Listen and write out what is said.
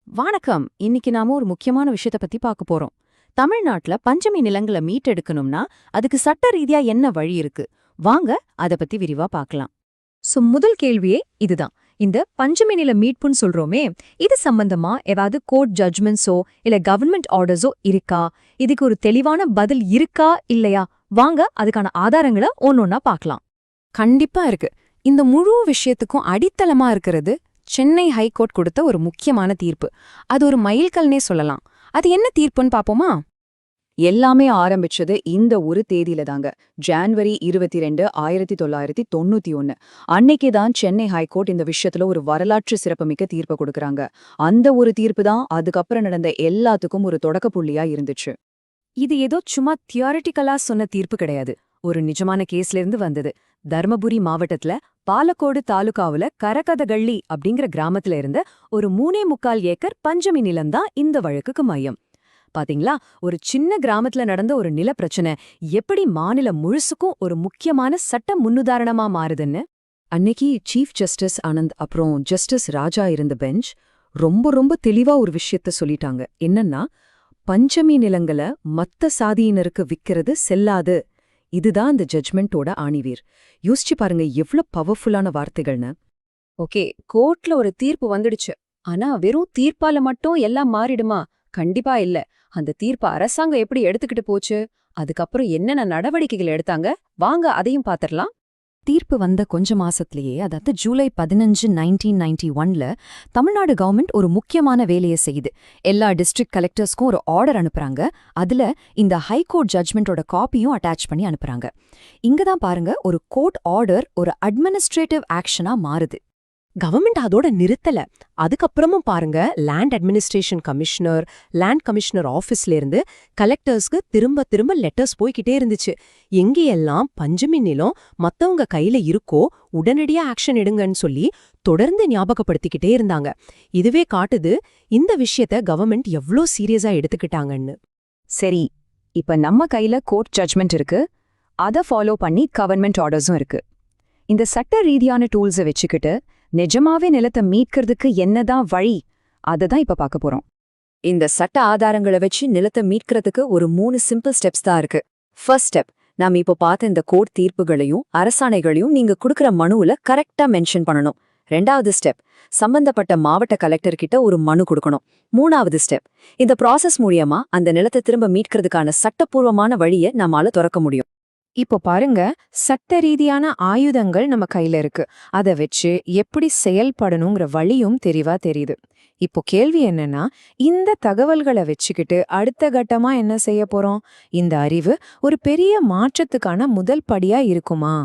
வணக்கம். இன்னைக்கு நாம ஒரு முக்கியமான விஷயத்த பத்தி பார்க்க போறோம். தமிழ்நாட்டுல பஞ்சமி நிலங்களை மீட்டெடுக்கணும்னா அதுக்கு சட்ட ரீதியா என்ன வழி இருக்கு? வாங்க அத பத்தி விரிவா பார்க்கலாம். முதல் கேள்வியே இதுதான். இந்த பஞ்சமி நில மீட்புன்னு சொல்றோமே, இது சம்பந்தமா ஏதாவது கோர்ட் ஜட்ஜ்மெண்ட்ஸோ இல்ல கவர்மெண்ட் ஆர்டர்ஸோ இருக்கா? இதுக்கு ஒரு தெளிவான பதில் இருக்கா இல்லையா? வாங்க அதுக்கான ஆதாரங்களை ஒன்னொன்னா பார்க்கலாம். கண்டிப்பா இருக்கு. இந்த முழு விஷயத்துக்கும் அடித்தளமா இருக்கிறது சென்னை ஹைகோர்ட் கொடுத்த ஒரு முக்கியமான தீர்ப்பு. அது ஒரு மைல்கல்னே சொல்லலாம். அது என்ன தீர்ப்புன்னு பாப்போமா? எல்லாமே ஆரம்பிச்சது இந்த ஒரு தேதியில தாங்க. ஜான்வரி 22, 1991. அன்னைக்கு தான் சென்னை ஹைகோர்ட் இந்த விஷயத்துல ஒரு வரலாற்று சிறப்புமிக்க தீர்ப்பு கொடுக்கறாங்க. அந்த ஒரு தீர்ப்பு தான் அதுக்கப்புறம் நடந்த எல்லாத்துக்கும் ஒரு தொடக்க புள்ளியா இருந்துச்சு. இது ஏதோ சும்மா தியாரிட்டிக்கலா சொன்ன தீர்ப்பு கிடையாது. ஒரு நிஜமான கேஸ்ல இருந்து வந்தது. தர்மபுரி மாவட்டத்துல பாலக்கோடு தாலுகாவுல கரகதகள்ளி அப்படிங்கிற கிராமத்துல இருந்த ஒரு 3.25 ஏக்கர் பஞ்சமி நிலம்தான் இந்த வழக்குக்கு மையம். பாத்தீங்களா, ஒரு சின்ன கிராமத்துல நடந்த ஒரு நில பிரச்சனை எப்படி மாநிலம் முழுசுக்கும் ஒரு முக்கியமான சட்ட முன்னுதாரணமா மாறுதுன்னு. அன்னைக்கு சீஃப் ஜஸ்டிஸ் ஆனந்த் அப்புறம் ஜஸ்டிஸ் ராஜா இருந்த பெஞ்ச் ரொம்ப தெளிவா ஒரு விஷயத்த சொல்லிட்டாங்க. என்னன்னா, பஞ்சமி நிலங்களை மத்த சாதியினருக்கு விக்கிறது செல்லாது. இதுதான் இந்த ஜட்ஜ்மெண்டோட ஆணிவேர். யோசிச்சு பாருங்க எவ்வளவு பவர்ஃபுல்லான வார்த்தைகள்னு. ஓகே, கோர்ட்ல ஒரு தீர்ப்பு வந்துடுச்சு. ஆனா வெறும் தீர்ப்பால மட்டும் எல்லாம் மாறிடுமா? கண்டிப்பா இல்ல. அந்த தீர்ப்பை அரசாங்கம் எப்படி எடுத்துக்கிட்டு போச்சு, அதுக்கப்புறம் என்னென்ன நடவடிக்கைகள் எடுத்தாங்க, வாங்க அதையும் பாத்திரலாம். தீர்ப்பு வந்த கொஞ்ச மாசத்திலேயே, அதாவது ஜூலை 15, 1991ல தமிழ்நாடு கவர்மெண்ட் ஒரு முக்கியமான வேலையை செய்யுது. எல்லா டிஸ்ட்ரிக்ட் கலெக்டர்ஸ்க்கும் ஒரு ஆர்டர் அனுப்புறாங்க. அதுல இந்த ஹைகோர்ட் ஜட்ஜ்மெண்டோட காப்பியும் அட்டாச் பண்ணி அனுப்புறாங்க. இங்கதான் பாருங்க, ஒரு கோர்ட் ஆர்டர் ஒரு அட்மினிஸ்ட்ரேட்டிவ் ஆக்ஷனா மாறுது. கவர்மெண்ட் அதோட நிறுத்தல. அதுக்கப்புறமும் பாருங்க, land administration commissioner, land commissioner ஆபீஸ்ல இருந்து கலெக்டர்ஸ்க்கு திரும்ப லெட்டர்ஸ் போய்கிட்டே இருந்துச்சு. எங்கேயெல்லாம் பஞ்சமி நிலம் மத்தவங்க கையில இருக்கோ உடனடியா ஆக்ஷன் எடுங்கன்னு சொல்லி தொடர்ந்து ஞாபகப்படுத்திக்கிட்டே இருந்தாங்க. இதுவே காட்டுது இந்த விஷயத்த கவர்மெண்ட் எவ்ளோ சீரியஸா எடுத்துக்கிட்டாங்கன்னு. சரி, இப்ப நம்ம கையில கோர்ட் ஜட்ஜ்மெண்ட் இருக்கு. அதை ஃபாலோ பண்ணி கவர்மெண்ட் ஆர்டர்ஸும் இருக்கு. இந்த சட்ட ரீதியான டூல்ஸை வச்சுக்கிட்டு நிஜமாவே நிலத்தை மீட்கிறதுக்கு என்னதான் வழி, அதை தான் இப்ப பார்க்க போறோம். இந்த சட்ட ஆதாரங்களை வச்சு நிலத்தை மீட்கிறதுக்கு ஒரு 3 சிம்பிள் ஸ்டெப்ஸ் தான் இருக்கு. ஃபர்ஸ்ட் ஸ்டெப், நாம இப்போ பார்த்த இந்த கோர்ட் தீர்ப்புகளையும் அரசாணைகளையும் நீங்க கொடுக்குற மனுவுல கரெக்டா மென்ஷன் பண்ணணும். 2வது ஸ்டெப், சம்பந்தப்பட்ட மாவட்ட கலெக்டர் கிட்ட ஒரு மனு கொடுக்கணும். 3வது ஸ்டெப், இந்த ப்ராசஸ் மூலியமா அந்த நிலத்தை திரும்ப மீட்கிறதுக்கான சட்டப்பூர்வமான வழியை நம்மால திறக்க முடியும். இப்போ பாருங்க, சட்ட ரீதியான ஆயுதங்கள் நம்ம கையில இருக்கு. அதை வச்சு எப்படி செயல்படணுங்கிற வழியும் தெரிவா தெரியுது. இப்போ கேள்வி என்னன்னா, இந்த தகவல்களை வச்சுக்கிட்டு அடுத்த கட்டமா என்ன செய்ய போறோம்? இந்த அறிவு ஒரு பெரிய மாற்றத்துக்கான முதல் படியா இருக்குமா?